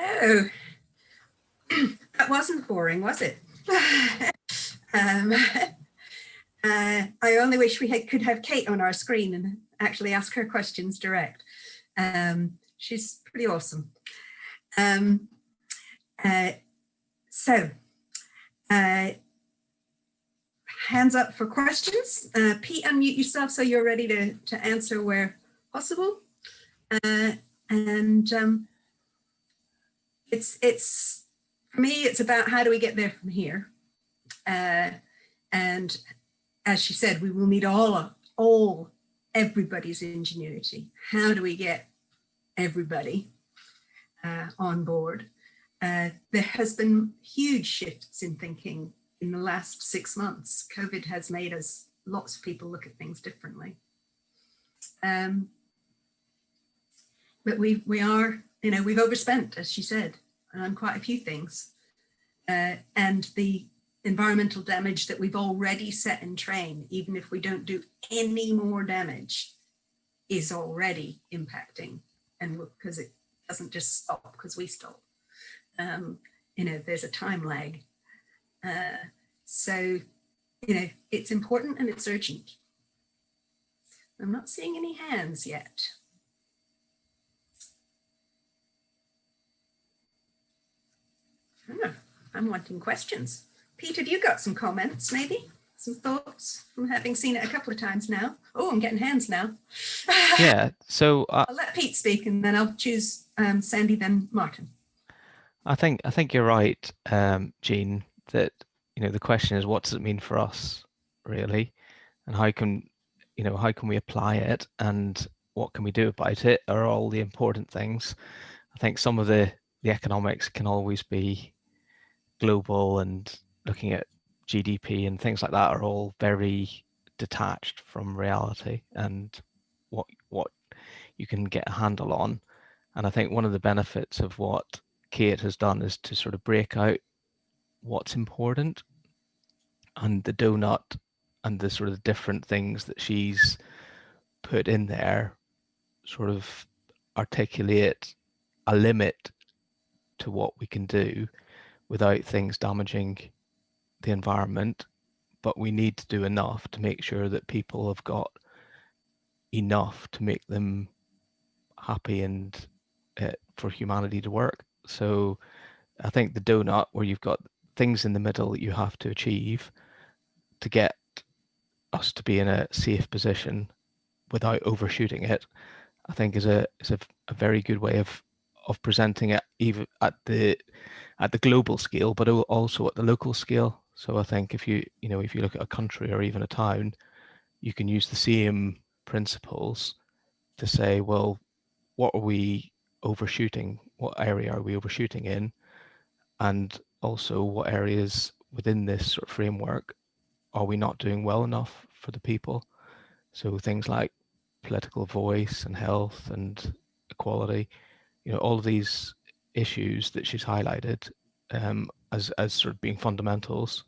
Hello. That wasn't boring, was it? um, I only wish we could have Kate on our screen and actually ask her questions direct. She's pretty awesome. So, hands up for questions. Pete, unmute yourself so you're ready to answer where possible. It's for me, it's about how do we get there from here. And as she said, we will need everybody's ingenuity. How do we get everybody on board? There has been huge shifts in thinking in the last 6 months. COVID has made lots of people look at things differently. But we are, we've overspent, as she said, on quite a few things. And the environmental damage that we've already set in train, even if we don't do any more damage, is already impacting. And because it doesn't just stop because we stop. There's a time lag. So, it's important and it's urgent. I'm not seeing any hands yet. I'm wanting questions. Peter, have you got some comments, maybe? Some thoughts from having seen it a couple of times now? Oh, I'm getting hands now. Yeah, so I'll let Pete speak and then I'll choose Sandy, then Martin. I think you're right, Jean, that the question is, what does it mean for us, really, and how can we apply it, and what can we do about it, are all the important things. I think some of the economics can always be global, and looking at GDP and things like that are all very detached from reality and what you can get a handle on. And I think one of the benefits of what Kate has done is to sort of break out what's important, and the donut and the sort of different things that she's put in there sort of articulate a limit to what we can do without things damaging the environment, but we need to do enough to make sure that people have got enough to make them happy and for humanity to work. So I think the donut, where you've got things in the middle that you have to achieve to get us to be in a safe position without overshooting it, I think is a very good way of presenting it, even at the global scale, but also at the local scale. So I think if you look at a country or even a town, you can use the same principles to say, well, what are we overshooting? What area are we overshooting in? And also, what areas within this sort of framework are we not doing well enough for the people? So things like political voice and health and equality, all of these issues that she's highlighted as sort of being fundamentals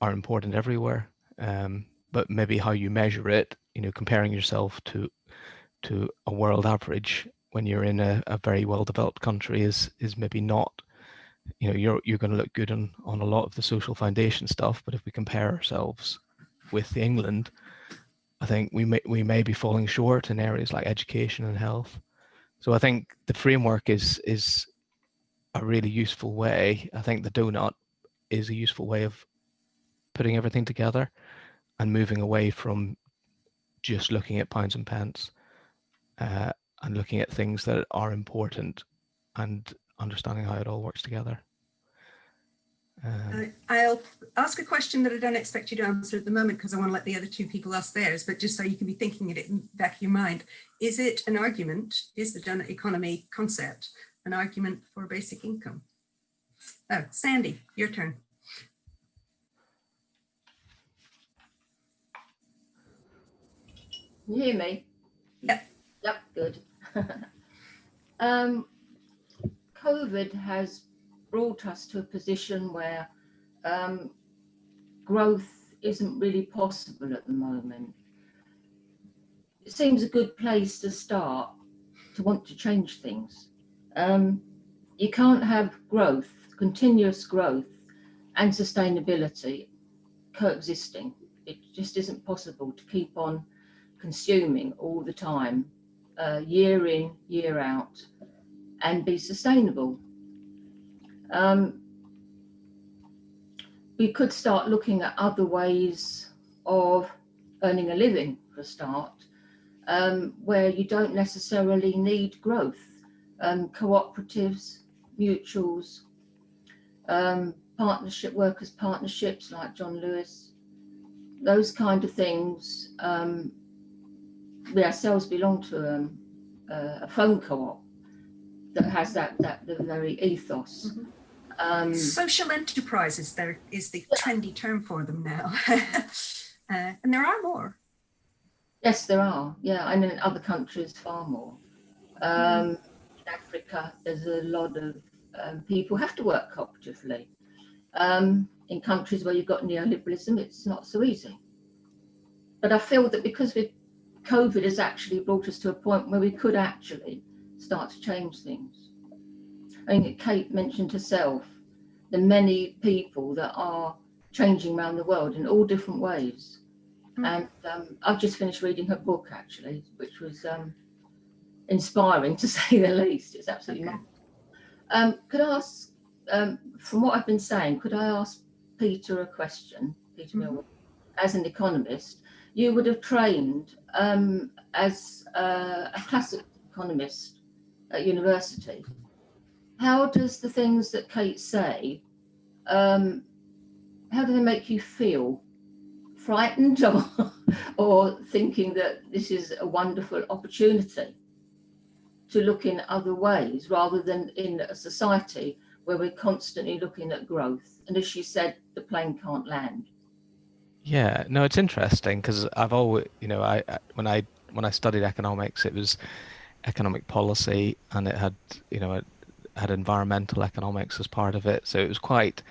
are important everywhere. But maybe how you measure it, comparing yourself to a world average when you're in a very well developed country is maybe not, you're going to look good on a lot of the social foundation stuff, but if we compare ourselves with England, I think we may be falling short in areas like education and health. So I think the framework is a really useful way. I think the donut is a useful way of putting everything together and moving away from just looking at pounds and pence, and looking at things that are important and understanding how it all works together. I'll ask a question that I don't expect you to answer at the moment because I want to let the other two people ask theirs, but just so you can be thinking it in the back of your mind. Is it an argument, is the donut economy concept an argument for basic income? Oh, Sandy, your turn. Can you hear me? Yep. Yep, good. COVID has brought us to a position where growth isn't really possible at the moment. It seems a good place to start to want to change things. you can't have growth, continuous growth and sustainability coexisting. It just isn't possible to keep on consuming all the time, year in, year out, and be sustainable. We could start looking at other ways of earning a living for a start, where you don't necessarily need growth. Cooperatives, mutuals, workers' partnerships like John Lewis, those kind of things. We ourselves belong to a phone co-op that has that the very ethos. Social enterprises, there is the trendy term for them now. And there are more. Yes, there are. Yeah, and in other countries far more. In Africa, there's a lot of people have to work cooperatively. In countries where you've got neoliberalism, it's not so easy. But I feel that because COVID has actually brought us to a point where we could actually start to change things. I think Kate mentioned herself the many people that are changing around the world in all different ways. And I've just finished reading her book, actually, which was inspiring to say the least. It's absolutely marvelous. Could I ask, from what I've been saying, could I ask Peter a question? Peter Millward, as an economist, you would have trained as a classic economist at university. How does the things that Kate say, how do they make you feel? Frightened or thinking that this is a wonderful opportunity to look in other ways rather than in a society where we're constantly looking at growth? And as she said, the plane can't land. Yeah, no, it's interesting because I've always, when I studied economics, it was economic policy, and it had, it had environmental economics as part of it. So it was quite,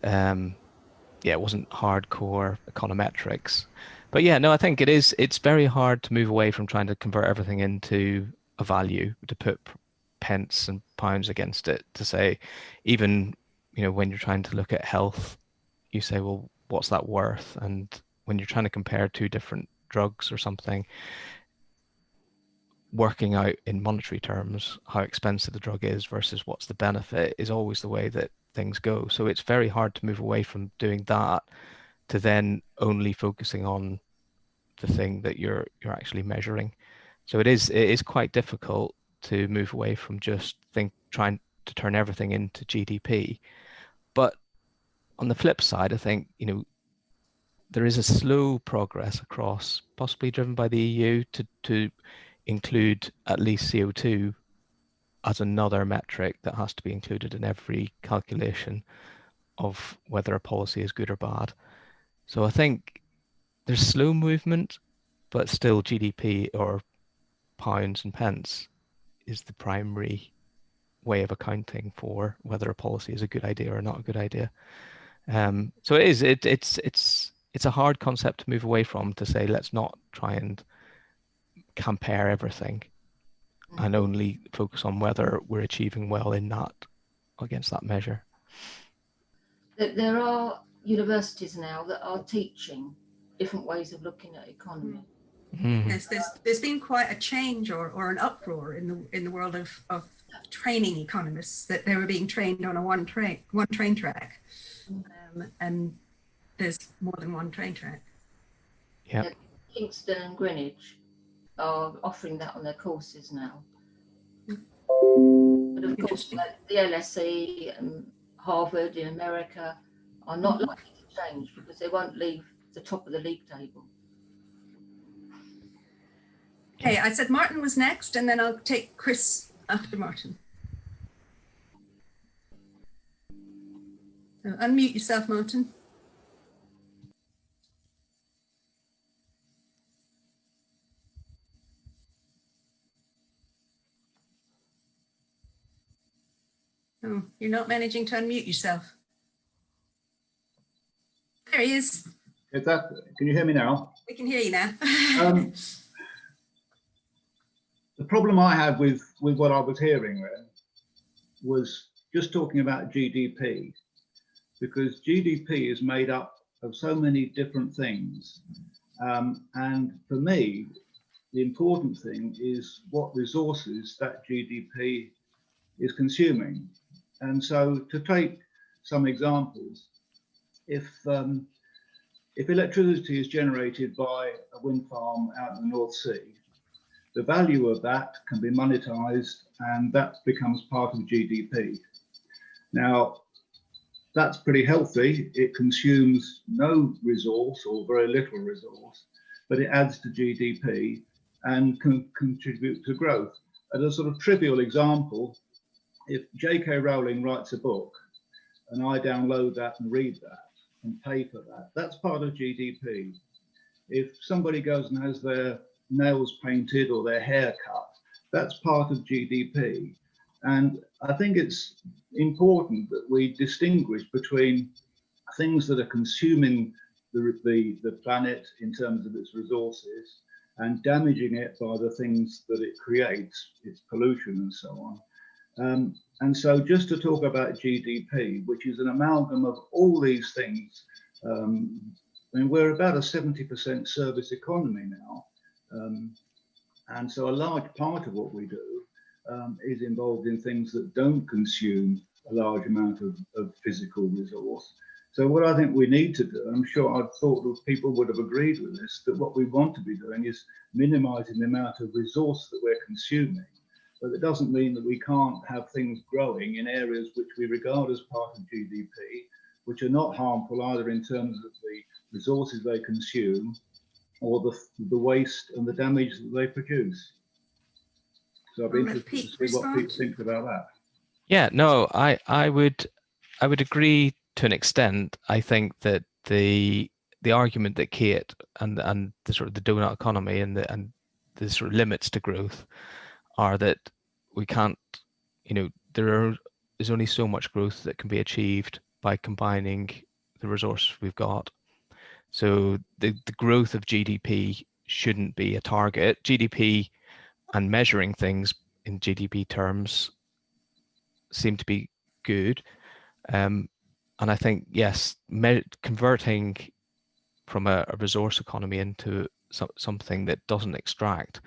it wasn't hardcore econometrics. But yeah, no, I think it's very hard to move away from trying to convert everything into a value, to put pence and pounds against it, to say, even, when you're trying to look at health, you say, well, what's that worth? And when you're trying to compare two different drugs or something, working out in monetary terms how expensive the drug is versus what's the benefit is always the way that things go. So it's very hard to move away from doing that to then only focusing on the thing that you're actually measuring. So it is quite difficult to move away from just trying to turn everything into GDP. But on the flip side, I think, there is a slow progress across, possibly driven by the EU, to include at least CO2 as another metric that has to be included in every calculation of whether a policy is good or bad. So I think there's slow movement, but still GDP or pounds and pence is the primary way of accounting for whether a policy is a good idea or not a good idea. So it's a hard concept to move away from, to say let's not try and compare everything and only focus on whether we're achieving well in that against that measure. There are universities now that are teaching different ways of looking at economy. Yes, there's been quite a change or an uproar in the world of training economists, that they were being trained on a one train track, and there's more than one train track. Yeah. Kingston and Greenwich are offering that on their courses now. But of course, the LSE and Harvard in America are not likely to change because they won't leave the top of the league table. Okay, I said Martin was next, and then I'll take Chris after Martin. So unmute yourself, Martin. Oh, you're not managing to unmute yourself. There he is. Can you hear me now? We can hear you now. The problem I have with what I was hearing then was just talking about GDP, because GDP is made up of so many different things. And for me, the important thing is what resources that GDP is consuming. And so to take some examples, if electricity is generated by a wind farm out in the North Sea, the value of that can be monetized and that becomes part of GDP. Now, that's pretty healthy. It consumes no resource or very little resource, but it adds to GDP and can contribute to growth. As a sort of trivial example, if J.K. Rowling writes a book and I download that and read that and pay for that, that's part of GDP. If somebody goes and has their nails painted or their hair cut, that's part of GDP. And I think it's important that we distinguish between things that are consuming the planet in terms of its resources and damaging it by the things that it creates, its pollution and so on. And so just to talk about GDP, which is an amalgam of all these things, I mean, we're about a 70% service economy now. And so a large part of what we do is involved in things that don't consume a large amount of physical resource. So what I think we need to do, I'm sure I thought that people would have agreed with this, that what we want to be doing is minimizing the amount of resource that we're consuming. But it doesn't mean that we can't have things growing in areas which we regard as part of GDP, which are not harmful either in terms of the resources they consume or the waste and the damage that they produce. So I'd be interested to see what people think about that. Yeah, no, I would agree to an extent. I think that the argument that Kate and the sort of the donut economy and the sort of limits to growth are that we can't, you know, there's only so much growth that can be achieved by combining the resources we've got. So the growth of GDP shouldn't be a target. GDP and measuring things in GDP terms seem to be good. And I think, yes, converting from a resource economy into something that doesn't extract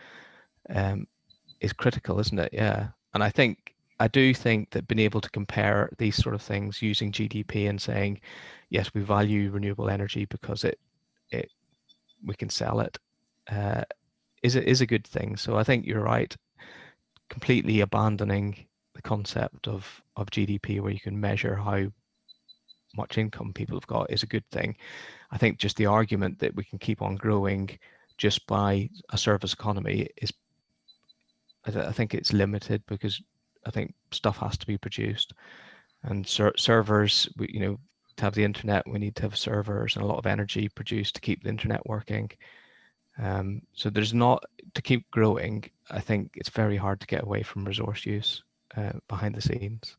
is critical, isn't it? Yeah. And I do think that being able to compare these sort of things using GDP and saying, yes, we value renewable energy because we can sell it, is a good thing. So I think you're right. Completely abandoning the concept of GDP, where you can measure how much income people have got, is a good thing. I think just the argument that we can keep on growing just by a service economy is, I think it's limited, because I think stuff has to be produced, and servers, you know, to have the internet, we need to have servers and a lot of energy produced to keep the internet working. So there's not, to keep growing, I think it's very hard to get away from resource use behind the scenes.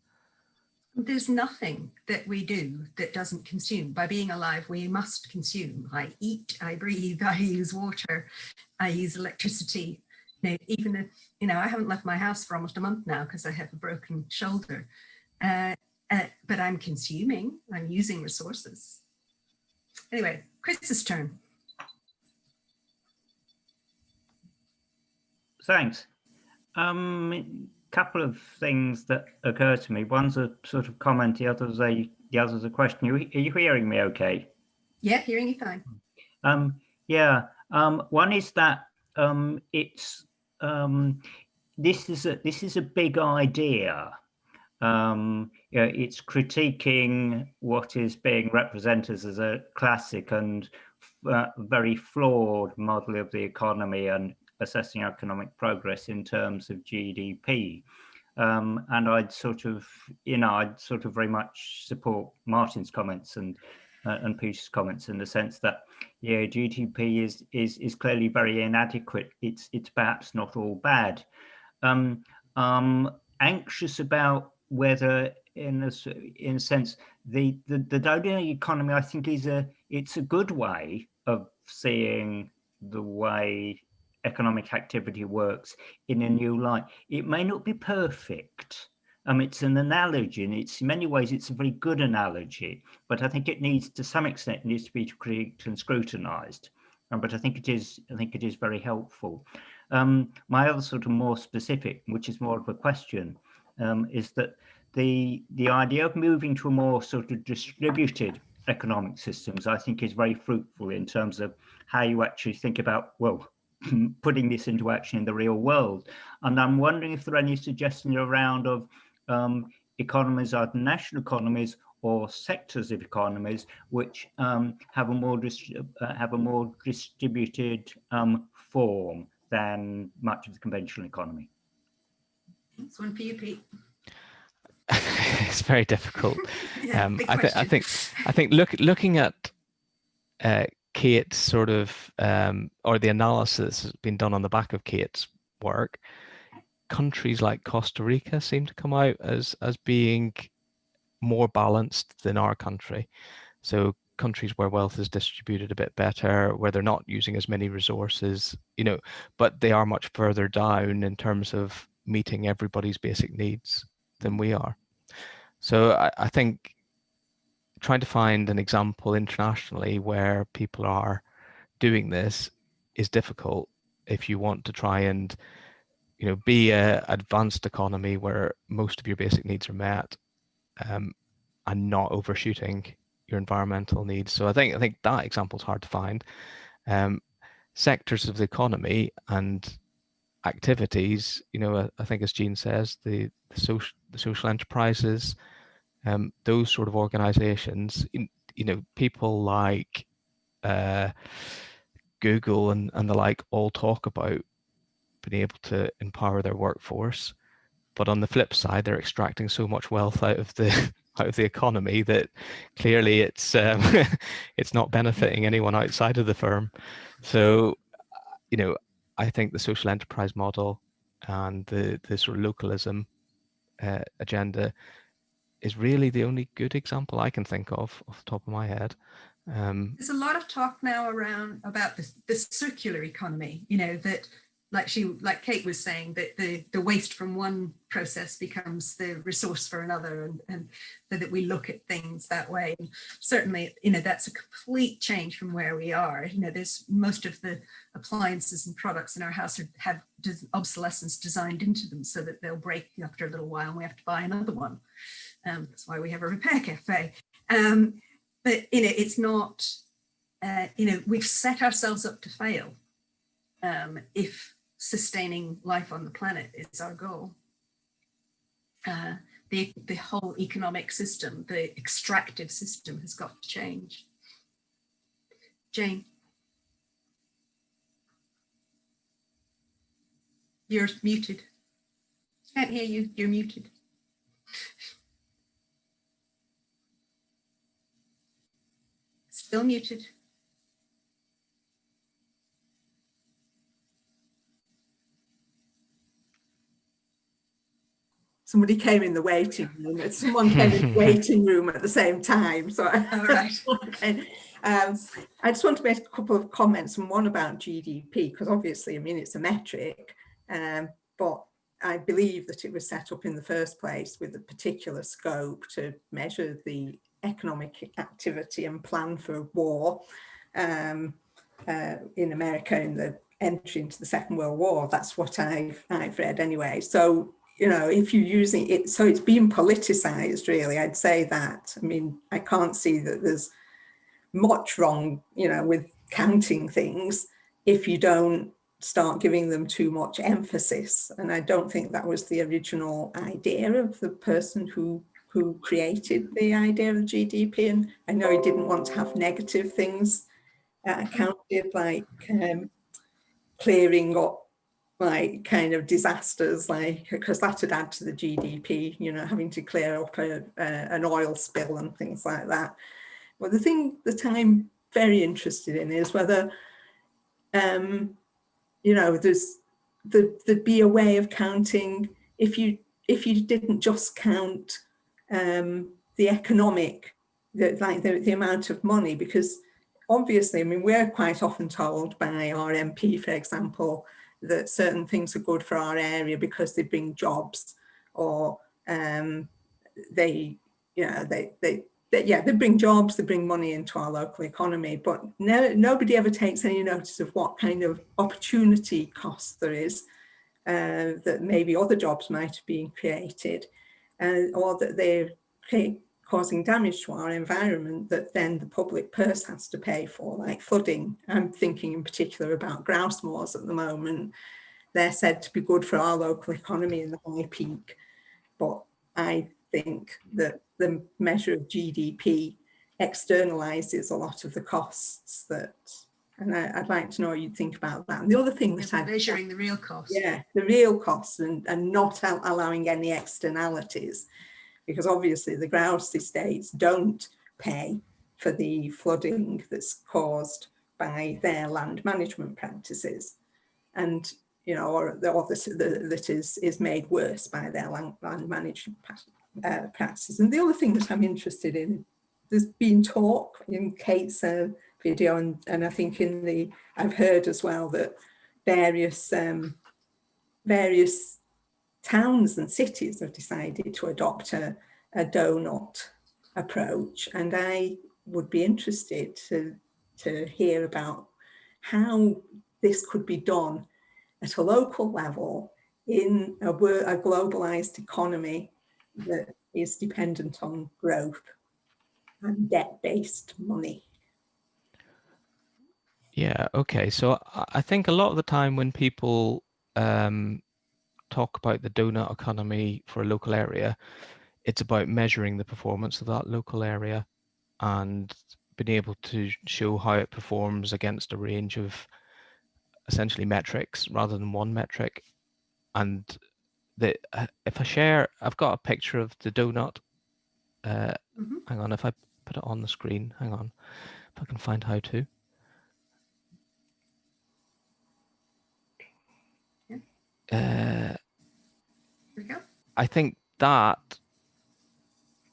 There's nothing that we do that doesn't consume. By being alive, we must consume. I eat, I breathe, I use water, I use electricity. You know, even if, you know, I haven't left my house for almost a month now because I have a broken shoulder. But I'm consuming, I'm using resources. Anyway, Chris's turn. Thanks. Couple of things that occur to me. One's a sort of comment, the other's a question. Are you hearing me okay? Yeah, hearing you fine. One is that this is a big idea. It's critiquing what is being represented as a classic and very flawed model of the economy and assessing economic progress in terms of GDP. And I'd sort of very much support Martin's comments and Peter's comments in the sense that, yeah, GDP is clearly very inadequate. It's perhaps not all bad. Anxious about whether, in a sense, the donut economy, I think, it's a good way of seeing the way economic activity works in a new light. It may not be perfect, It's an analogy, and it's in many ways it's a very good analogy, but I think it needs, to some extent, needs to be critiqued and scrutinized. But I think it is very helpful. My other sort of more specific, which is more of a question, is that the idea of moving to a more sort of distributed economic systems, I think, is very fruitful in terms of how you actually think about, well, putting this into action in the real world. And I'm wondering if there are any suggestions around of economies, either national economies or sectors of economies, which have a more distributed form than much of the conventional economy. It's one for you, Pete. It's very difficult. Yeah, big I question. think looking at Kate's sort of or the analysis that's been done on the back of Kate's work, countries like Costa Rica seem to come out as being more balanced than our country. So countries where wealth is distributed a bit better, where they're not using as many resources, you know, but they are much further down in terms of meeting everybody's basic needs than we are. So I think trying to find an example internationally where people are doing this is difficult if you want to try and, you know, be a advanced economy where most of your basic needs are met, and not overshooting your environmental needs. So I think that example is hard to find. Sectors of the economy and activities, you know, I think, as Jean says, the social enterprises, those sort of organizations, you know, people like Google and the like all talk about being able to empower their workforce, but on the flip side, they're extracting so much wealth out of the economy that clearly it's it's not benefiting anyone outside of the firm. So, you know, I think the social enterprise model and the sort of localism agenda is really the only good example I can think of off the top of my head. There's a lot of talk now about this circular economy, you know, that like Kate was saying, that the waste from one process becomes the resource for another, and that we look at things that way. And certainly, you know, that's a complete change from where we are. You know, there's most of the appliances and products in our house have obsolescence designed into them so that they'll break after a little while and we have to buy another one. That's why we have a repair cafe. But, you know, it's not, you know, we've set ourselves up to fail if sustaining life on the planet is our goal. The whole economic system, the extractive system, has got to change. Jane. You're muted. Can't hear you, you're muted. Still muted. Somebody came in the waiting room. Someone came in the waiting room at the same time. So, all right. Okay. I just want to make a couple of comments, and one about GDP, because obviously, I mean, it's a metric, but I believe that it was set up in the first place with a particular scope to measure the economic activity and plan for war in America in the entry into the Second World War. That's what I've read anyway. So, you know, if you're using it, so it's being politicized, really, I'd say that. I mean, I can't see that there's much wrong, you know, with counting things if you don't start giving them too much emphasis. And I don't think that was the original idea of the person who created the idea of GDP. And I know he didn't want to have negative things counted, like clearing up like kind of disasters, like, because that would add to the GDP, you know, having to clear up an oil spill and things like that. Well, the thing that I'm very interested in is whether, you know, there'd be a way of counting if you didn't just count the economic, the amount of money, because obviously, I mean, we're quite often told by our MP, for example, that certain things are good for our area because they bring jobs, or They, you know, they bring jobs, they bring money into our local economy, but nobody ever takes any notice of what kind of opportunity cost there is, that maybe other jobs might have been created, or that they're causing damage to our environment that then the public purse has to pay for, like flooding. I'm thinking in particular about grouse moors at the moment. They're said to be good for our local economy in the high peak, but I think that the measure of GDP externalizes a lot of the costs that, and I'd like to know what you think about that. And the other thing that I'm measuring the real cost. Yeah, the real costs, and not allowing any externalities, because obviously the grouse estates don't pay for the flooding that's caused by their land management practices, and you know, or that is made worse by their land management practices. And the other thing that I'm interested in, there's been talk in Kate's video, and I think I've heard as well that various towns and cities have decided to adopt a donut approach, and I would be interested to hear about how this could be done at a local level in a globalized economy that is dependent on growth and debt-based money. Yeah, okay. So I think a lot of the time when people talk about the donut economy for a local area, it's about measuring the performance of that local area and being able to show how it performs against a range of essentially metrics rather than one metric. And if I share, I've got a picture of the donut. Hang on, if I put it on the screen, hang on, if I can find how to. There we go. I think that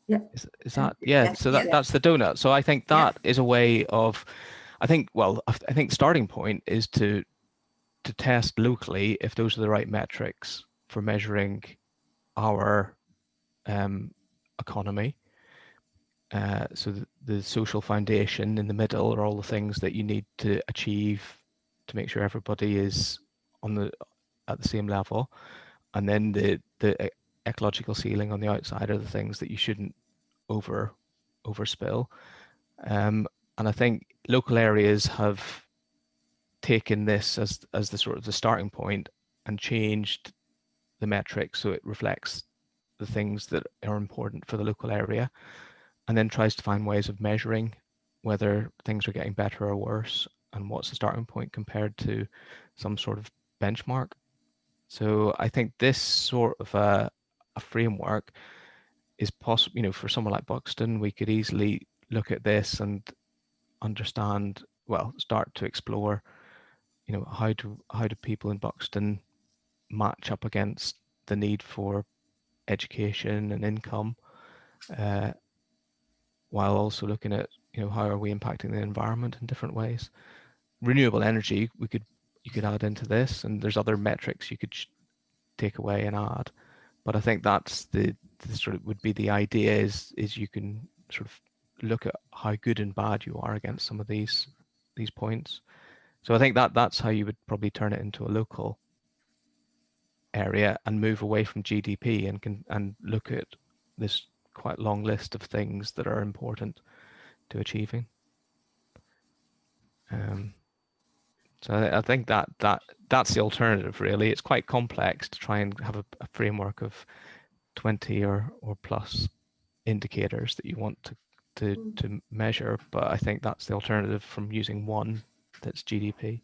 is that, yeah, so that's the donut. So I think that is a way of, I think the starting point is to test locally if those are the right metrics for measuring our economy. So the social foundation in the middle are all the things that you need to achieve to make sure everybody is at the same level, and then the ecological ceiling on the outside are the things that you shouldn't overspill. And I think local areas have taken this as the sort of the starting point and changed the metrics so it reflects the things that are important for the local area, and then tries to find ways of measuring whether things are getting better or worse and what's the starting point compared to some sort of benchmark. So I think this sort of a framework is possible, you know, for someone like Buxton. We could easily look at this and understand, well, start to explore, you know, how do people in Buxton match up against the need for education and income, while also looking at, you know, how are we impacting the environment in different ways. Renewable energy, you could add into this, and there's other metrics you could take away and add. But I think that's the sort of would be the idea is you can sort of look at how good and bad you are against some of these points. So I think that's how you would probably turn it into a local area and move away from GDP and look at this quite long list of things that are important to achieving. So I think that's the alternative, really. It's quite complex to try and have a framework of 20 or plus indicators that you want to measure, but I think that's the alternative from using one that's GDP.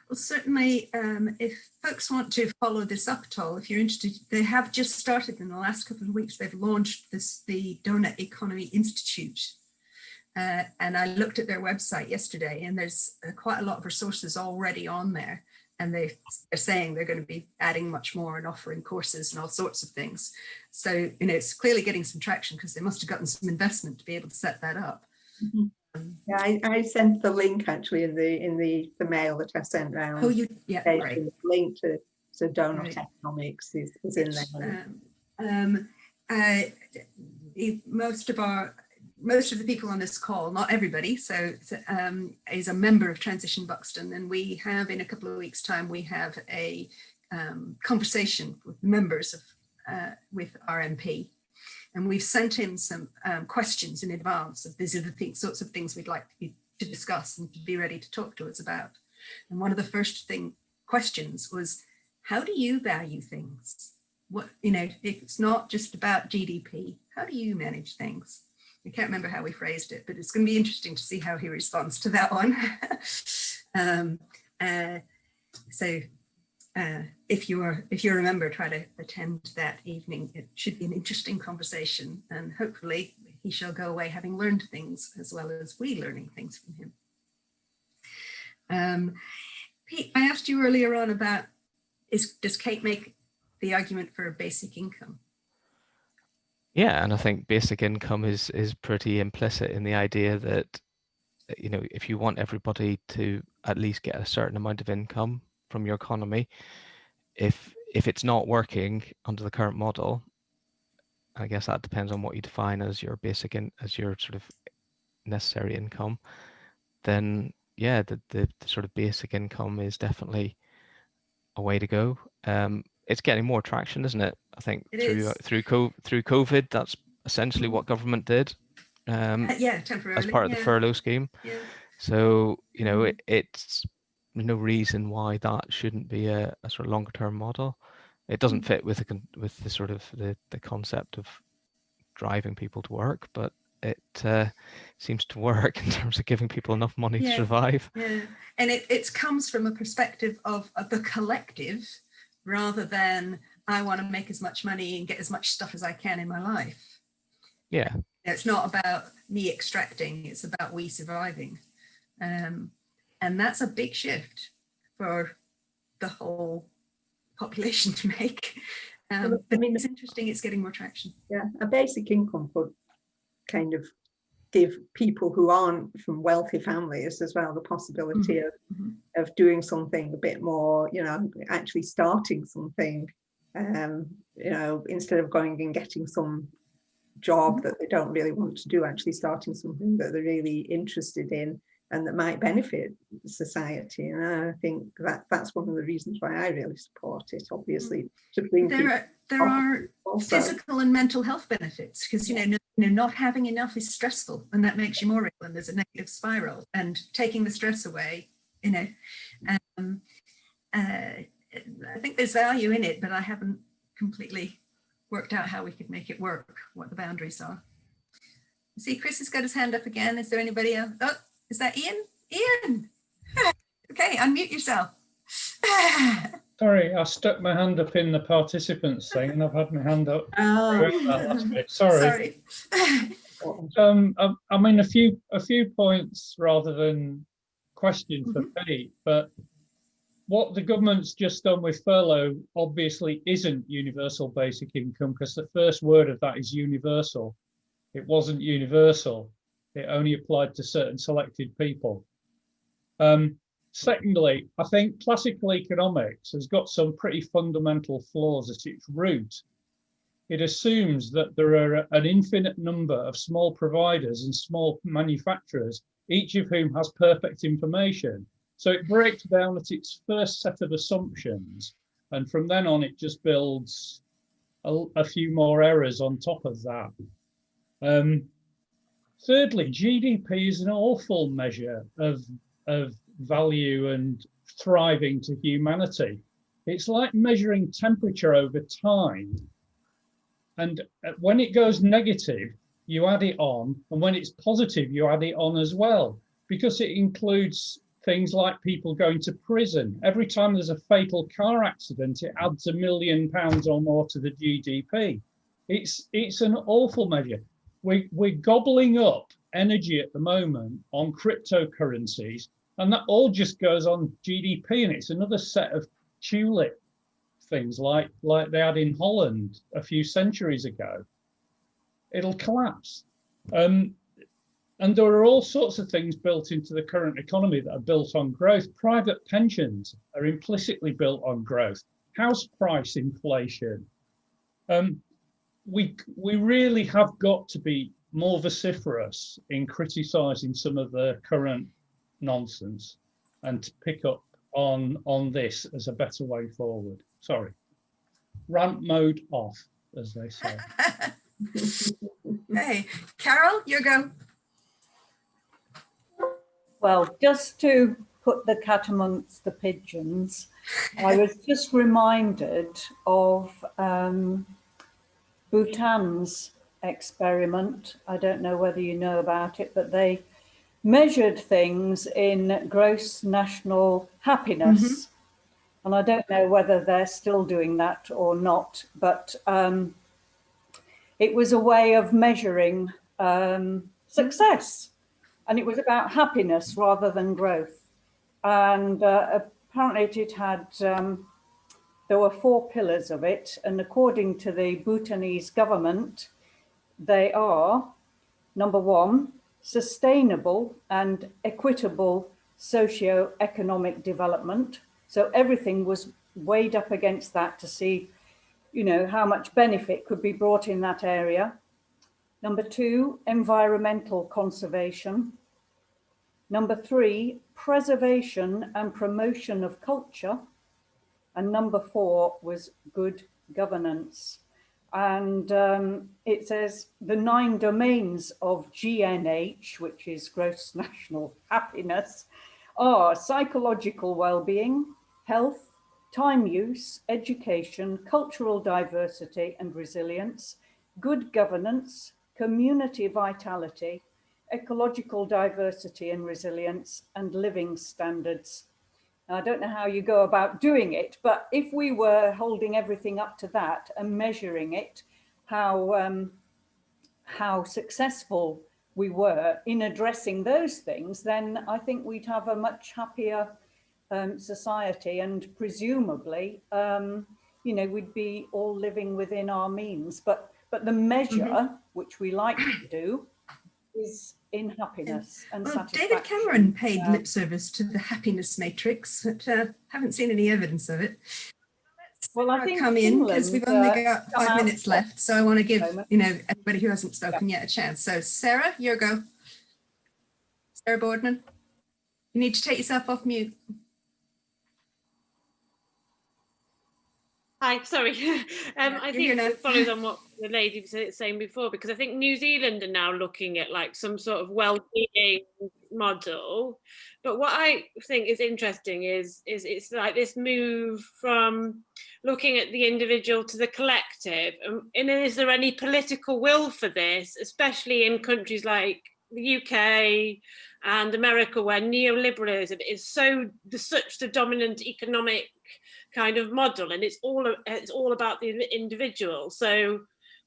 Well, certainly, if folks want to follow this up at all, if you're interested, they have just started in the last couple of weeks. They've launched the Donut Economy Institute. And I looked at their website yesterday, and there's quite a lot of resources already on there. And they're saying they're going to be adding much more and offering courses and all sorts of things. So, you know, it's clearly getting some traction because they must have gotten some investment to be able to set that up. Mm-hmm. Yeah, I sent the link actually in the mail that I sent round. Oh, yeah, right. Link to So donut Right. economics is in It's, there. Most of the people on this call, not everybody, is a member of Transition Buxton, and we have, in a couple of weeks' time, we have a conversation with members of with our MP, and we've sent him some questions in advance of these are the sorts of things we'd like you to discuss and to be ready to talk to us about. And one of the first questions was, how do you value things? What, it's not just about GDP. How do you manage things? I can't remember how we phrased it, but it's going to be interesting to see how he responds to that one. If you're a member, try to attend that evening. It should be an interesting conversation, and hopefully he shall go away having learned things as well as we learning things from him. Pete, I asked you earlier on about, does Kate make the argument for a basic income? Yeah, and I think basic income is pretty implicit in the idea that, if you want everybody to at least get a certain amount of income from your economy, if it's not working under the current model, I guess that depends on what you define as your basic as your sort of necessary income, then yeah, the sort of basic income is definitely a way to go. It's getting more traction, isn't it? I think through COVID, that's essentially what government did. Yeah, temporarily as part of the furlough scheme. Yeah. So it's no reason why that shouldn't be a sort of longer term model. It doesn't fit with the sort of the concept of driving people to work, but it seems to work in terms of giving people enough money to survive. Yeah, and it comes from a perspective of the collective rather than I want to make as much money and get as much stuff as I can in my life. Yeah. It's not about me extracting, it's about we surviving. And that's a big shift for the whole population to make. But it's interesting, it's getting more traction. Yeah, a basic income could kind of give people who aren't from wealthy families as well the possibility of doing something a bit more, actually starting something, instead of going and getting some job that they don't really want to do, actually starting something that they're really interested in and that might benefit society. And I think that's one of the reasons why I really support it, obviously, to bring there are physical and mental health benefits, because not having enough is stressful, and that makes you more ill, and there's a negative spiral. And taking the stress away, I think there's value in it, but I haven't completely worked out how we could make it work, what the boundaries are. See, Chris has got his hand up again. Is there anybody else? Oh, is that Ian? Ian! Okay, unmute yourself. Sorry, I stuck my hand up in the participants thing and I've had my hand up. Sorry. I mean, a few points rather than questions for Pete, but what the government's just done with furlough obviously isn't universal basic income, because the first word of that is universal. It wasn't universal. It only applied to certain selected people. Secondly, I think classical economics has got some pretty fundamental flaws at its root. It assumes that there are an infinite number of small providers and small manufacturers, each of whom has perfect information. So it breaks down at its first set of assumptions, and from then on it just builds a few more errors on top of that. Thirdly, GDP is an awful measure of value and thriving to humanity. It's like measuring temperature over time. And when it goes negative, you add it on. And when it's positive, you add it on as well, because it includes things like people going to prison. Every time there's a fatal car accident, it adds £1 million or more to the GDP. It's an awful measure. We're gobbling up energy at the moment on cryptocurrencies, and that all just goes on GDP, and it's another set of tulip things like they had in Holland a few centuries ago. It'll collapse. And there are all sorts of things built into the current economy that are built on growth. Private pensions are implicitly built on growth. house price inflation. We really have got to be more vociferous in criticising some of the current nonsense and to pick up on this as a better way forward. Sorry, rant mode off, as they say. Hey, Carol, your go. Well, just to put the cat amongst the pigeons, I was just reminded of Bhutan's experiment. I don't know whether you know about it, but they measured things in gross national happiness. And I don't know whether they're still doing that or not, but it was a way of measuring success. And it was about happiness rather than growth. And apparently it had, there were 4 pillars of it. And according to the Bhutanese government, they are, number 1, sustainable and equitable socio-economic development. So everything was weighed up against that to see, you know, how much benefit could be brought in that area. Number 2, environmental conservation. Number 3, preservation and promotion of culture. And number 4 was good governance. And it says the 9 domains of GNH, which is gross national happiness, are psychological well-being, health, time use, education, cultural diversity and resilience, good governance, community vitality, ecological diversity and resilience, and living standards. Now, I don't know how you go about doing it, but if we were holding everything up to that and measuring it, how successful we were in addressing those things, then I think we'd have a much happier society, and presumably, you know, we'd be all living within our means. But the measure, which we like to do, is in happiness and Well, satisfaction. David Cameron paid lip service to the happiness matrix, but haven't seen any evidence of it. Well, I think come in because we've only got 5 minutes out left, so I want to give moment. you know everybody who hasn't spoken yet a chance. So Sarah, your go. Sarah Boardman, you need to take yourself off mute. Hi, sorry. I think it follows on what the lady was saying before, because I think New Zealand are now looking at like some sort of well-being model. But what I think is interesting is it's like this move from looking at the individual to the collective. And is there any political will for this, especially in countries like the UK and America, where neoliberalism is such the dominant economic kind of model, and it's all about the individual. So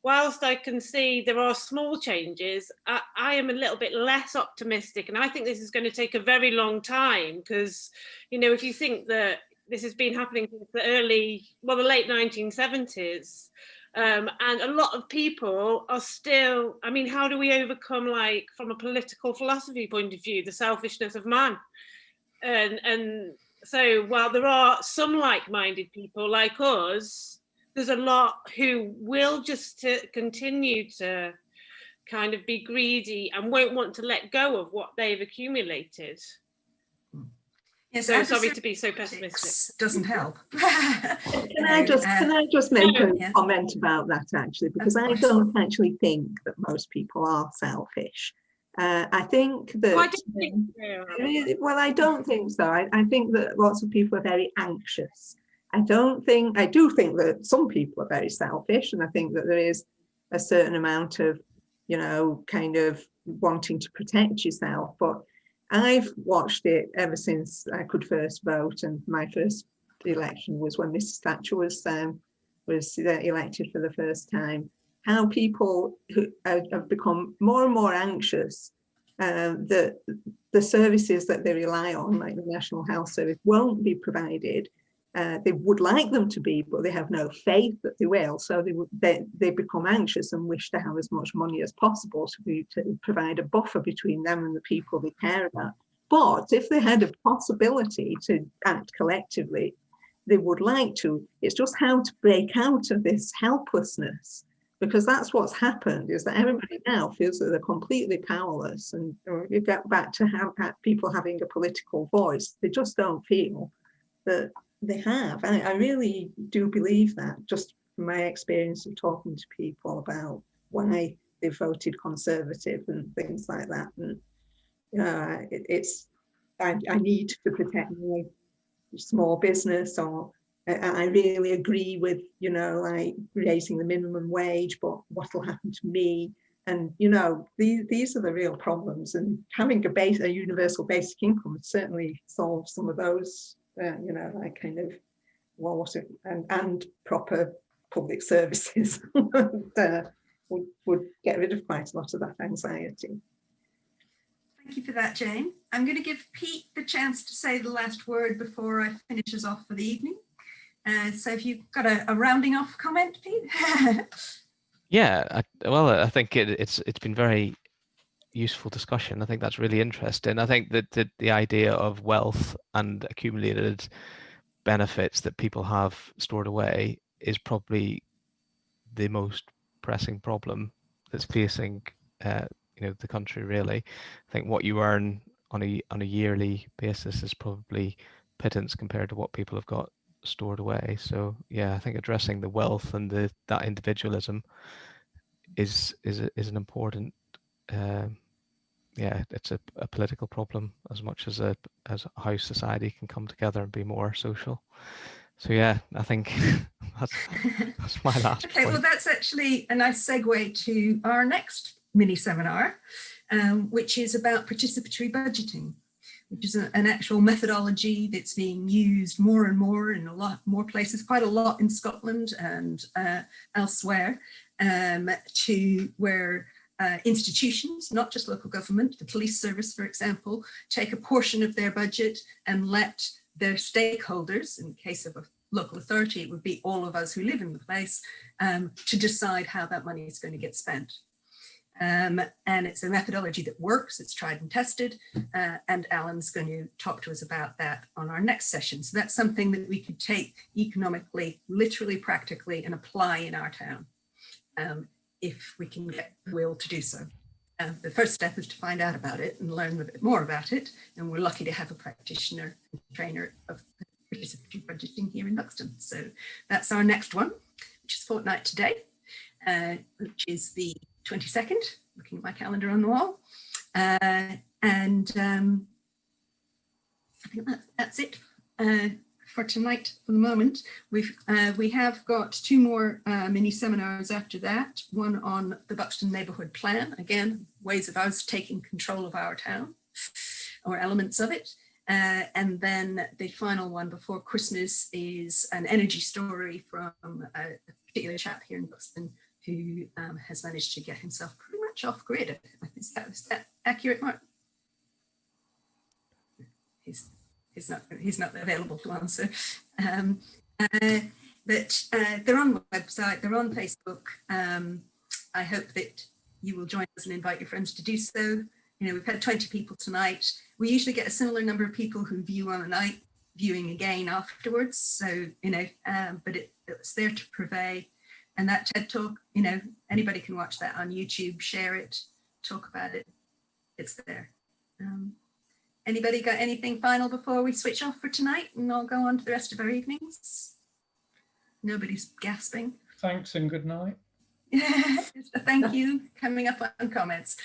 whilst I can see there are small changes, I am a little bit less optimistic, and I think this is going to take a very long time, because, you know, if you think that this has been happening since the late 1970s, and a lot of people are still, I mean, how do we overcome, like, from a political philosophy point of view, the selfishness of man? And so while there are some like-minded people like us, there's a lot who will just continue to kind of be greedy and won't want to let go of what they've accumulated. Yes, so sorry to be so pessimistic. Doesn't help. Can I just make a comment about that, actually, because I don't actually think that most people are selfish. I think that, I don't think so. Well, I don't think so. I think that lots of people are very anxious. I do think that some people are very selfish, and I think that there is a certain amount of, you know, kind of wanting to protect yourself. But I've watched it ever since I could first vote, and my first election was when Mrs. Thatcher was elected for the first time. How people who have become more and more anxious that the services that they rely on, like the National Health Service, won't be provided. They would like them to be, but they have no faith that they will. So they become anxious and wish to have as much money as possible to provide a buffer between them and the people they care about. But if they had a possibility to act collectively, they would like to. It's just how to break out of this helplessness, because that's what's happened, is that everybody now feels that they're completely powerless. And you get back to people having a political voice, they just don't feel that they have. I really do believe that, just from my experience of talking to people about why they voted Conservative and things like that. And I need to protect my small business, or I really agree with, like raising the minimum wage, but what will happen to me? And, these are the real problems. And having a universal basic income would certainly solve some of those, like kind of, and proper public services would get rid of quite a lot of that anxiety. Thank you for that, Jane. I'm going to give Pete the chance to say the last word before I finish us off for the evening. So if you've got a rounding off comment, Pete. Yeah, I think it's been very useful discussion. I think that's really interesting. I think that the idea of wealth and accumulated benefits that people have stored away is probably the most pressing problem that's facing the country, really. I think what you earn on a yearly basis is probably pittance compared to what people have got stored away. So yeah, I think addressing the wealth and that individualism is an important it's a political problem as much as how society can come together and be more social. So yeah, I think that's my last Okay, point. well, that's actually a nice segue to our next mini seminar, which is about participatory budgeting, which is an actual methodology that's being used more and more in a lot more places, quite a lot in Scotland and elsewhere, to where institutions, not just local government, the police service, for example, take a portion of their budget and let their stakeholders, in the case of a local authority, it would be all of us who live in the place, to decide how that money is going to get spent. And it's a methodology that works, it's tried and tested, and Alan's going to talk to us about that on our next session. So that's something that we could take economically, literally, practically, and apply in our town, if we can get the will to do so. The first step is to find out about it and learn a bit more about it. And we're lucky to have a practitioner and trainer of participatory budgeting here in Buxton. So that's our next one, which is fortnight today, which is the 22nd, looking at my calendar on the wall. I think that's it for tonight for the moment. We have got two more mini seminars after that, one on the Buxton Neighbourhood Plan, again, ways of us taking control of our town or elements of it. And then the final one before Christmas is an energy story from a particular chap here in Buxton who has managed to get himself pretty much off grid. Is that accurate, Mark? He's not available to answer. But they're on the website, they're on Facebook. I hope that you will join us and invite your friends to do so. We've had 20 people tonight. We usually get a similar number of people who view on a night, viewing again afterwards. So, but it's there to purvey. And that TED Talk, anybody can watch that on YouTube, share it, talk about it. It's there. Anybody got anything final before we switch off for tonight and I'll go on to the rest of our evenings? Nobody's gasping. Thanks and good night. Thank you. Coming up on comments.